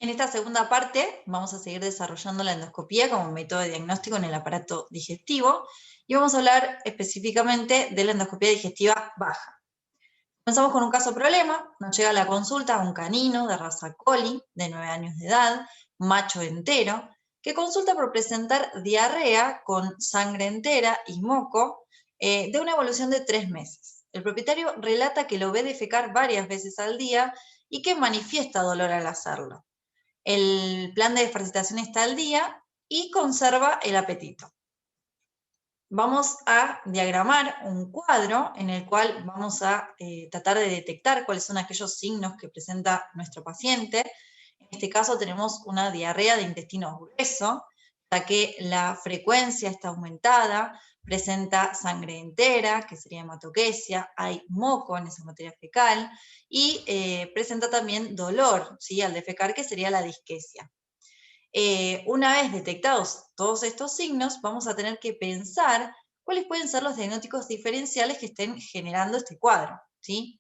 En esta segunda parte vamos a seguir desarrollando la endoscopía como método de diagnóstico en el aparato digestivo y vamos a hablar específicamente de la endoscopía digestiva baja. Comenzamos con un caso problema, nos llega a la consulta un canino de raza Collie de 9 años de edad, macho entero, que consulta por presentar diarrea con sangre entera y moco de una evolución de 3 meses. El propietario relata que lo ve defecar varias veces al día y que manifiesta dolor al hacerlo. El plan de desparasitación está al día y conserva el apetito. Vamos a diagramar un cuadro en el cual vamos a tratar de detectar cuáles son aquellos signos que presenta nuestro paciente. En este caso tenemos una diarrea de intestino grueso, ya que la frecuencia está aumentada, presenta sangre entera, que sería hematoquesia, hay moco en esa materia fecal, y presenta también dolor, ¿sí? Al defecar, que sería la disquesia. Una vez detectados todos estos signos, vamos a tener que pensar cuáles pueden ser los diagnósticos diferenciales que estén generando este cuadro, ¿sí?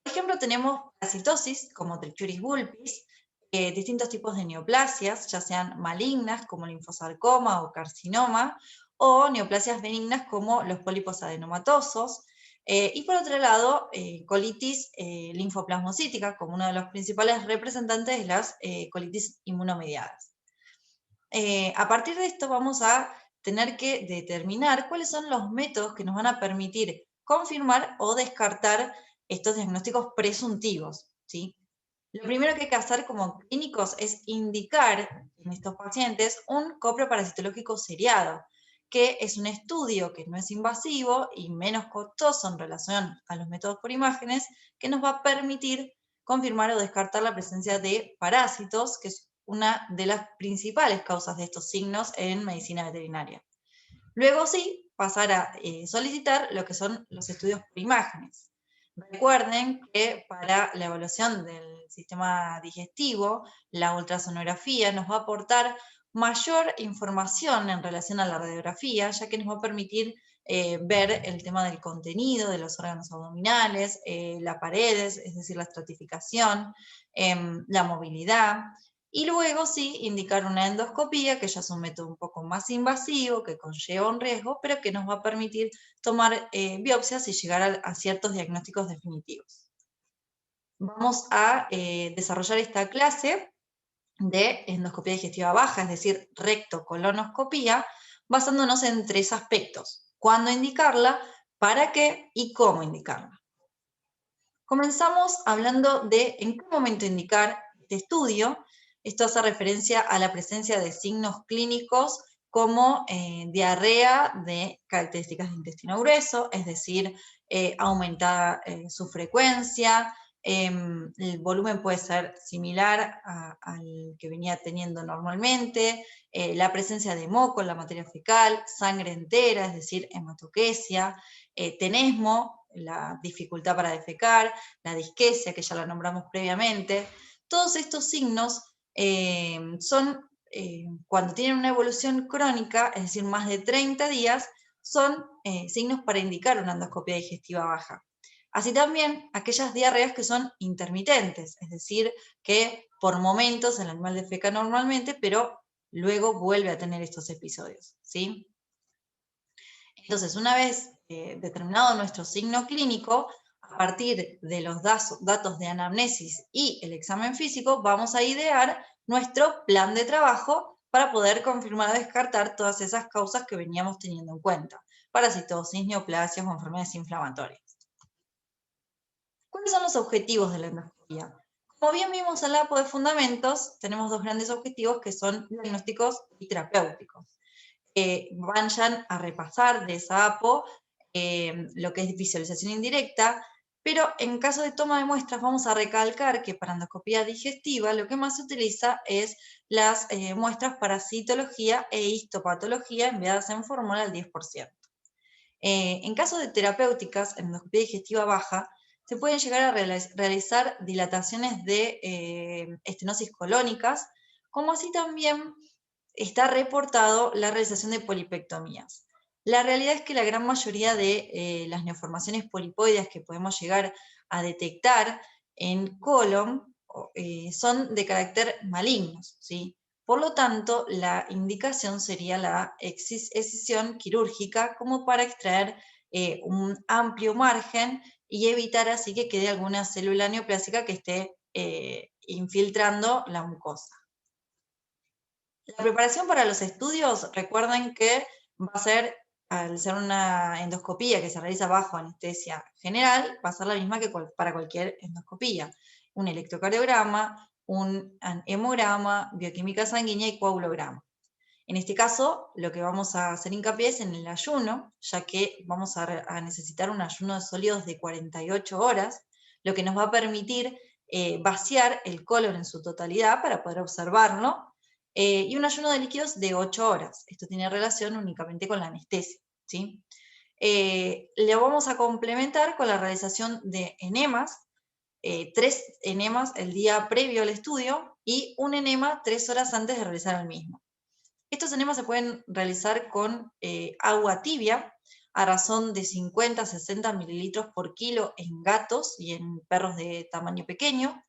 Por ejemplo, tenemos parasitosis, como Trichuris bulbis, distintos tipos de neoplasias, ya sean malignas, como linfosarcoma o carcinoma, o neoplasias benignas, como los pólipos adenomatosos, y por otro lado, colitis linfoplasmocítica, como uno de los principales representantes de las colitis inmunomediadas. A partir de esto vamos a tener que determinar cuáles son los métodos que nos van a permitir confirmar o descartar estos diagnósticos presuntivos, ¿sí? Lo primero que hay que hacer como clínicos es indicar en estos pacientes un copro parasitológico seriado, que es un estudio que no es invasivo y menos costoso en relación a los métodos por imágenes, que nos va a permitir confirmar o descartar la presencia de parásitos, que es una de las principales causas de estos signos en medicina veterinaria. Luego sí, pasar a solicitar lo que son los estudios por imágenes. Recuerden que para la evaluación del sistema digestivo, la ultrasonografía nos va a aportar mayor información en relación a la radiografía, ya que nos va a permitir ver el tema del contenido de los órganos abdominales, las paredes, es decir, la estratificación, la movilidad. Y luego sí, indicar una endoscopía, que ya es un método un poco más invasivo, que conlleva un riesgo, pero que nos va a permitir tomar biopsias y llegar a ciertos diagnósticos definitivos. Vamos a desarrollar esta clase de endoscopía digestiva baja, es decir, rectocolonoscopía, basándonos en 3 aspectos: cuándo indicarla, para qué y cómo indicarla. Comenzamos hablando de en qué momento indicar este estudio. Esto hace referencia a la presencia de signos clínicos como diarrea de características de intestino grueso, es decir, aumenta su frecuencia, el volumen puede ser similar al que venía teniendo normalmente, la presencia de moco en la materia fecal, sangre entera, es decir, hematoquesia, tenesmo, la dificultad para defecar, la disquesia, que ya la nombramos previamente. Todos estos signos son, cuando tienen una evolución crónica, es decir, más de 30 días, son signos para indicar una endoscopia digestiva baja. Así también aquellas diarreas que son intermitentes, es decir, que por momentos el animal defeca normalmente, pero luego vuelve a tener estos episodios, ¿sí? Entonces, una vez determinado nuestro signo clínico, a partir de los datos de anamnesis y el examen físico, vamos a idear nuestro plan de trabajo para poder confirmar o descartar todas esas causas que veníamos teniendo en cuenta: parasitosis, neoplasias o enfermedades inflamatorias. ¿Cuáles son los objetivos de la endoscopía? Como bien vimos en la APO de fundamentos, tenemos 2 grandes objetivos que son diagnósticos y terapéuticos. Vayan a repasar de esa APO lo que es visualización indirecta, pero en caso de toma de muestras vamos a recalcar que para endoscopía digestiva lo que más se utiliza es las muestras para citología e histopatología enviadas en fórmula al 10%. En caso de terapéuticas, en endoscopía digestiva baja, se pueden llegar a realizar dilataciones de estenosis colónicas, como así también está reportado la realización de polipectomías. La realidad es que la gran mayoría de las neoformaciones polipoides que podemos llegar a detectar en colon son de carácter malignos, ¿sí? Por lo tanto, la indicación sería la excisión quirúrgica como para extraer un amplio margen y evitar así que quede alguna célula neoplásica que esté infiltrando la mucosa. La preparación para los estudios, recuerden que va a ser, al ser una endoscopía que se realiza bajo anestesia general, va a ser la misma que para cualquier endoscopía. Un electrocardiograma, un hemograma, bioquímica sanguínea y coagulograma. En este caso, lo que vamos a hacer hincapié es en el ayuno, ya que vamos a necesitar un ayuno de sólidos de 48 horas, lo que nos va a permitir vaciar el colon en su totalidad para poder observarlo, y un ayuno de líquidos de 8 horas. Esto tiene relación únicamente con la anestesia, ¿sí? Le vamos a complementar con la realización de enemas, 3 enemas el día previo al estudio y un enema 3 horas antes de realizar el mismo. Estos enemas se pueden realizar con agua tibia a razón de 50 a 60 mililitros por kilo en gatos y en perros de tamaño pequeño,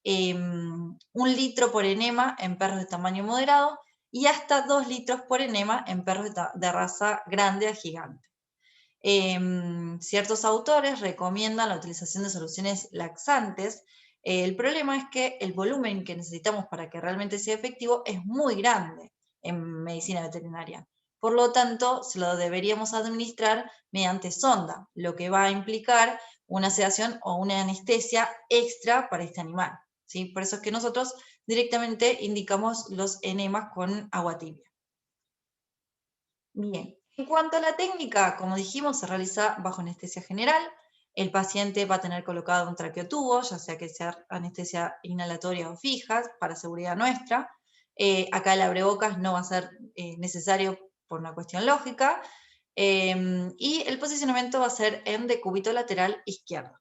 1 litro por enema en perros de tamaño moderado y hasta 2 litros por enema en perros de raza grande a gigante. Ciertos autores recomiendan la utilización de soluciones laxantes. El problema es que el volumen que necesitamos para que realmente sea efectivo es muy grande en medicina veterinaria. Por lo tanto, se lo deberíamos administrar mediante sonda, lo que va a implicar una sedación o una anestesia extra para este animal, ¿sí? Por eso es que nosotros directamente indicamos los enemas con agua tibia. Bien, en cuanto a la técnica, como dijimos, se realiza bajo anestesia general. El paciente va a tener colocado un traqueotubo, ya sea que sea anestesia inhalatoria o fija, para seguridad nuestra. Acá el abrebocas no va a ser necesario por una cuestión lógica. Y el posicionamiento va a ser en decúbito lateral izquierdo.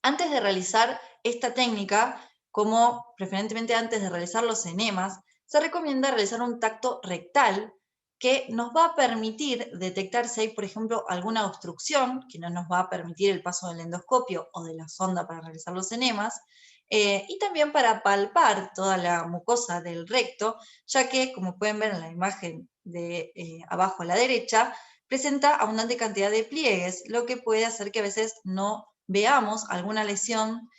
Antes de realizar esta técnica, como preferentemente antes de realizar los enemas, se recomienda realizar un tacto rectal que nos va a permitir detectar si hay, por ejemplo, alguna obstrucción, que no nos va a permitir el paso del endoscopio o de la sonda para realizar los enemas, y también para palpar toda la mucosa del recto, ya que, como pueden ver en la imagen de abajo a la derecha, presenta abundante cantidad de pliegues, lo que puede hacer que a veces no veamos alguna lesión.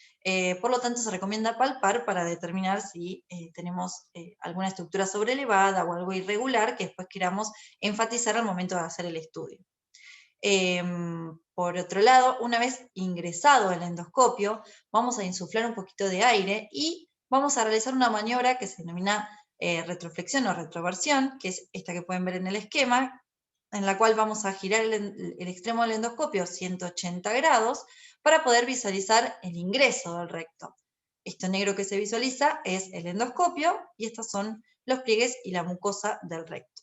Por lo tanto, se recomienda palpar para determinar si tenemos alguna estructura sobrelevada o algo irregular que después queramos enfatizar al momento de hacer el estudio. Por otro lado, una vez ingresado el endoscopio, vamos a insuflar un poquito de aire y vamos a realizar una maniobra que se denomina retroflexión o retroversión, que es esta que pueden ver en el esquema, en la cual vamos a girar el extremo del endoscopio 180 grados para poder visualizar el ingreso del recto. Esto negro que se visualiza es el endoscopio y estos son los pliegues y la mucosa del recto.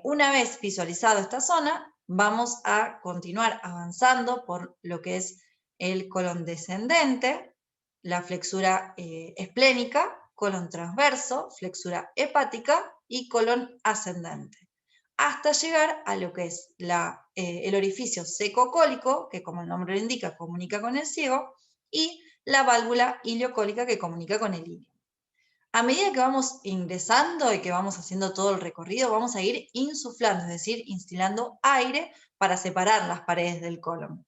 Una vez visualizado esta zona, vamos a continuar avanzando por lo que es el colon descendente, la flexura esplénica, colon transverso, flexura hepática y colon ascendente, hasta llegar a lo que es el orificio seco-cólico, que como el nombre lo indica, comunica con el ciego, y la válvula iliocólica, que comunica con el ilio. A medida que vamos ingresando y que vamos haciendo todo el recorrido, vamos a ir insuflando, es decir, instilando aire para separar las paredes del colon.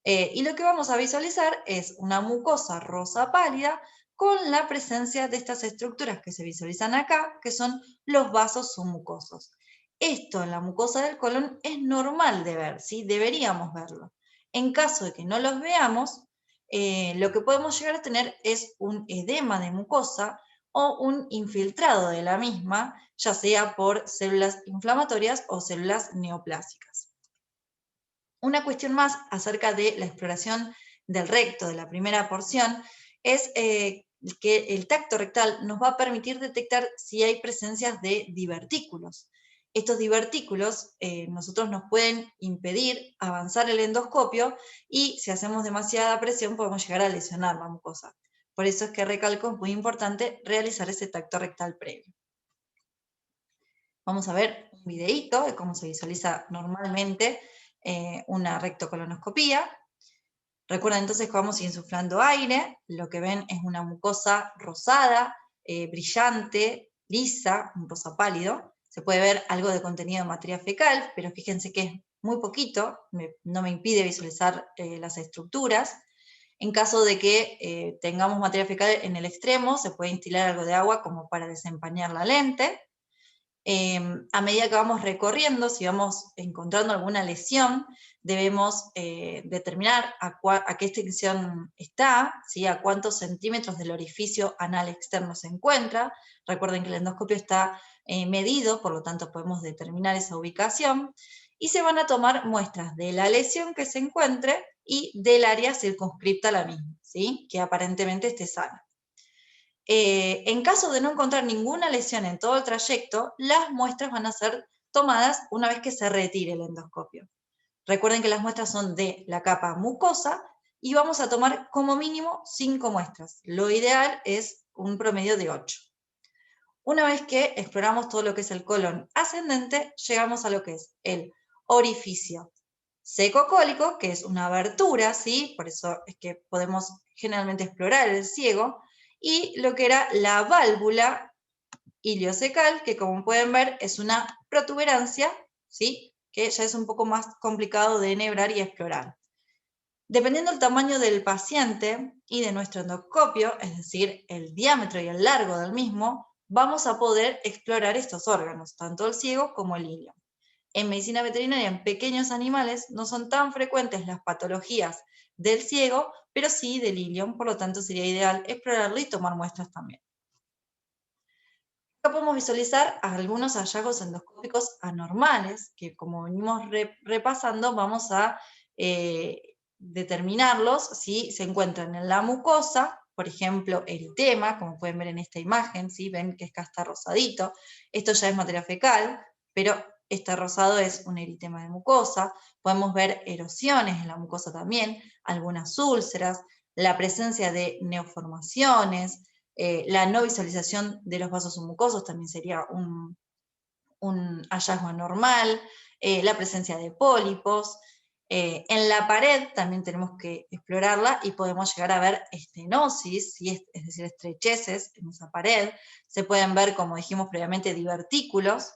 Y lo que vamos a visualizar es una mucosa rosa pálida con la presencia de estas estructuras que se visualizan acá, que son los vasos submucosos. Esto en la mucosa del colon es normal de ver, ¿sí? Deberíamos verlo. En caso de que no los veamos, lo que podemos llegar a tener es un edema de mucosa o un infiltrado de la misma, ya sea por células inflamatorias o células neoplásicas. Una cuestión más acerca de la exploración del recto de la primera porción es que el tacto rectal nos va a permitir detectar si hay presencias de divertículos. Estos divertículos nosotros nos pueden impedir avanzar el endoscopio y si hacemos demasiada presión podemos llegar a lesionar la mucosa. Por eso es que recalco, es muy importante realizar ese tacto rectal previo. Vamos a ver un videíto de cómo se visualiza normalmente una rectocolonoscopía. Recuerden entonces que vamos insuflando aire, lo que ven es una mucosa rosada, brillante, lisa, un rosa pálido. Se puede ver algo de contenido de materia fecal, pero fíjense que es muy poquito, no me impide visualizar las estructuras. En caso de que tengamos materia fecal en el extremo, se puede instilar algo de agua como para desempañar la lente. A medida que vamos recorriendo, si vamos encontrando alguna lesión, debemos determinar a qué extensión está, ¿sí? A cuántos centímetros del orificio anal externo se encuentra. Recuerden que el endoscopio está medido, por lo tanto podemos determinar esa ubicación, y se van a tomar muestras de la lesión que se encuentre y del área circunscripta a la misma, ¿sí? Que aparentemente esté sana. En caso de no encontrar ninguna lesión en todo el trayecto, las muestras van a ser tomadas una vez que se retire el endoscopio. Recuerden que las muestras son de la capa mucosa y vamos a tomar como mínimo 5 muestras. Lo ideal es un promedio de 8. Una vez que exploramos todo lo que es el colon ascendente, llegamos a lo que es el orificio secocólico, que es una abertura, ¿sí? Por eso es que podemos generalmente explorar el ciego, y lo que era la válvula iliocecal, que como pueden ver es una protuberancia, ¿sí? Que ya es un poco más complicado de enhebrar y explorar. Dependiendo del tamaño del paciente y de nuestro endoscopio, es decir, el diámetro y el largo del mismo, vamos a poder explorar estos órganos, tanto el ciego como el ilio. En medicina veterinaria, en pequeños animales, no son tan frecuentes las patologías del ciego, pero sí del ilion, por lo tanto sería ideal explorarlo y tomar muestras también. Acá podemos visualizar algunos hallazgos endoscópicos anormales, que como venimos repasando, vamos a determinarlos si se encuentran en la mucosa, por ejemplo, eritema, como pueden ver en esta imagen, ¿sí? Ven que acá está rosadito. Esto ya es materia fecal, pero este rosado es un eritema de mucosa. Podemos ver erosiones en la mucosa también, algunas úlceras, la presencia de neoformaciones, la no visualización de los vasos mucosos también sería un hallazgo anormal, la presencia de pólipos. En la pared también tenemos que explorarla y podemos llegar a ver estenosis, ¿sí? Es decir, estrecheces en esa pared. Se pueden ver, como dijimos previamente, divertículos.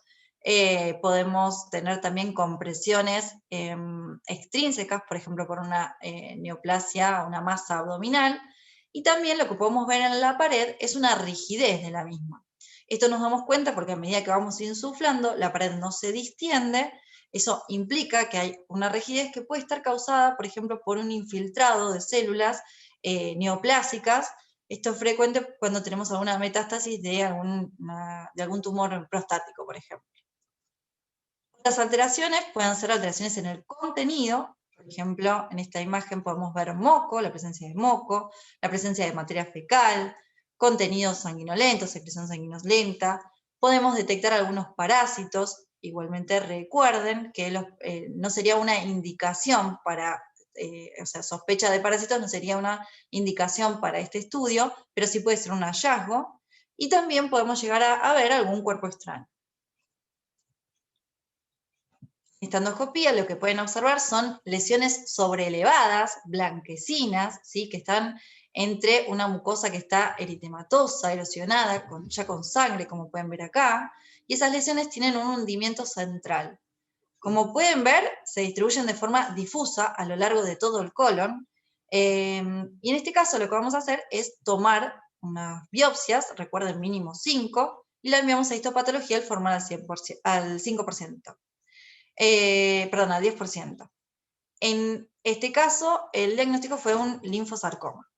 Podemos tener también compresiones extrínsecas, por ejemplo, por una neoplasia, una masa abdominal. Y también lo que podemos ver en la pared es una rigidez de la misma. Esto nos damos cuenta porque a medida que vamos insuflando, la pared no se distiende. Eso implica que hay una rigidez que puede estar causada, por ejemplo, por un infiltrado de células neoplásicas. Esto es frecuente cuando tenemos alguna metástasis de algún tumor prostático, por ejemplo. Las alteraciones pueden ser alteraciones en el contenido. Por ejemplo, en esta imagen podemos ver moco, la presencia de moco, la presencia de materia fecal, contenido sanguinolento, secreción sanguinolenta. Podemos detectar algunos parásitos. Igualmente recuerden que no sería una indicación para, o sea, sospecha de parásitos no sería una indicación para este estudio, pero sí puede ser un hallazgo. Y también podemos llegar a ver algún cuerpo extraño. En esta endoscopía lo que pueden observar son lesiones sobreelevadas, blanquecinas, ¿sí? Que están entre una mucosa que está eritematosa, erosionada, ya con sangre, como pueden ver acá, y esas lesiones tienen un hundimiento central. Como pueden ver, se distribuyen de forma difusa a lo largo de todo el colon, y en este caso lo que vamos a hacer es tomar unas biopsias, recuerden mínimo 5, y la enviamos a histopatología al formar al 5%. Perdón, al 10%. En este caso, el diagnóstico fue un linfosarcoma.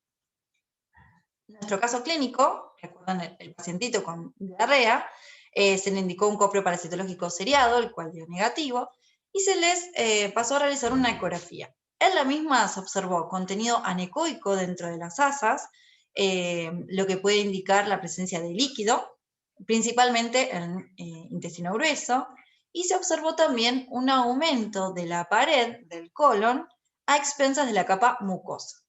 En nuestro caso clínico, recuerdan el pacientito con diarrea, se le indicó un coprio parasitológico seriado, el cual dio negativo, y se les pasó a realizar una ecografía. En la misma se observó contenido anecoico dentro de las asas, lo que puede indicar la presencia de líquido, principalmente en intestino grueso, y se observó también un aumento de la pared del colon a expensas de la capa mucosa.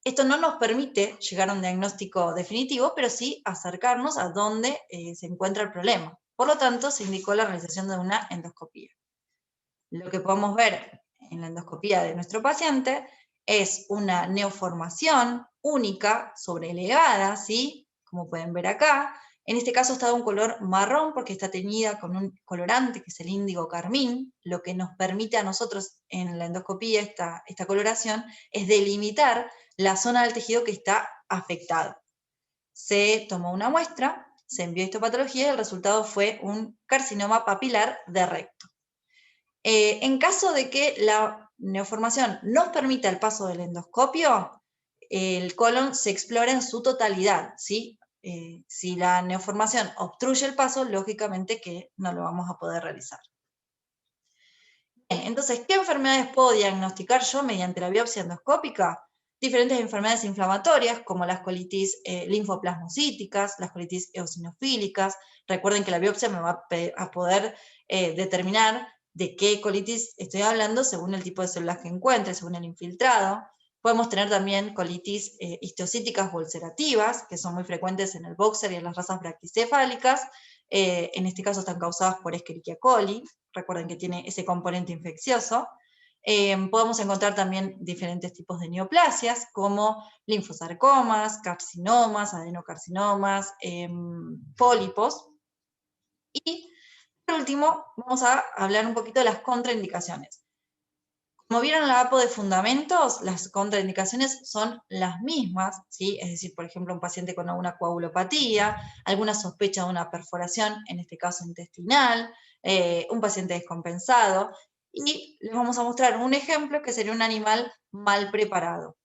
Esto no nos permite llegar a un diagnóstico definitivo, pero sí acercarnos a dónde se encuentra el problema. Por lo tanto, se indicó la realización de una endoscopía. Lo que podemos ver en la endoscopía de nuestro paciente es una neoformación única, sobreelevada, ¿sí? Como pueden ver acá. En este caso está de un color marrón porque está teñida con un colorante que es el índigo carmín. Lo que nos permite a nosotros en la endoscopía esta coloración es delimitar la zona del tejido que está afectado. Se tomó una muestra, se envió a histopatología y el resultado fue un carcinoma papilar de recto. En caso de que la neoformación nos permita el paso del endoscopio, el colon se explora en su totalidad, ¿sí? Si la neoformación obstruye el paso, lógicamente que no lo vamos a poder realizar. Bien, entonces, ¿qué enfermedades puedo diagnosticar yo mediante la biopsia endoscópica? Diferentes enfermedades inflamatorias, como las colitis linfoplasmocíticas, las colitis eosinofílicas. Recuerden que la biopsia me va a poder determinar de qué colitis estoy hablando según el tipo de células que encuentre, según el infiltrado. Podemos tener también colitis histiocíticas o ulcerativas, que son muy frecuentes en el boxer y en las razas bracticefálicas. En este caso están causadas por Escherichia coli. Recuerden que tiene ese componente infeccioso. Podemos encontrar también diferentes tipos de neoplasias, como linfosarcomas, carcinomas, adenocarcinomas, pólipos. Y por último, vamos a hablar un poquito de las contraindicaciones. Como vieron en la APO de fundamentos, las contraindicaciones son las mismas, ¿sí? Es decir, por ejemplo, un paciente con alguna coagulopatía, alguna sospecha de una perforación, en este caso intestinal, un paciente descompensado, y les vamos a mostrar un ejemplo que sería un animal mal preparado.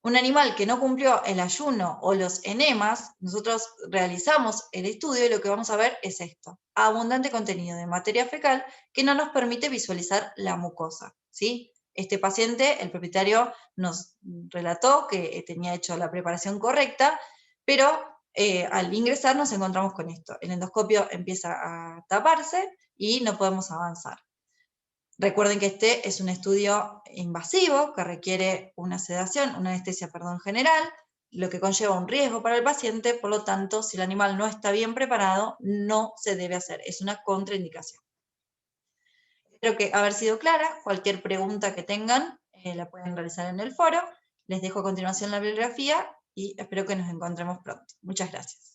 Un animal que no cumplió el ayuno o los enemas, nosotros realizamos el estudio y lo que vamos a ver es esto: abundante contenido de materia fecal que no nos permite visualizar la mucosa, ¿sí? Este paciente, el propietario nos relató que tenía hecho la preparación correcta, pero al ingresar nos encontramos con esto. El endoscopio empieza a taparse y no podemos avanzar. Recuerden que este es un estudio invasivo que requiere una sedación, una anestesia, general, lo que conlleva un riesgo para el paciente. Por lo tanto, si el animal no está bien preparado, no se debe hacer, es una contraindicación. Espero que haber sido clara. Cualquier pregunta que tengan la pueden realizar en el foro. Les dejo a continuación la bibliografía y espero que nos encontremos pronto. Muchas gracias.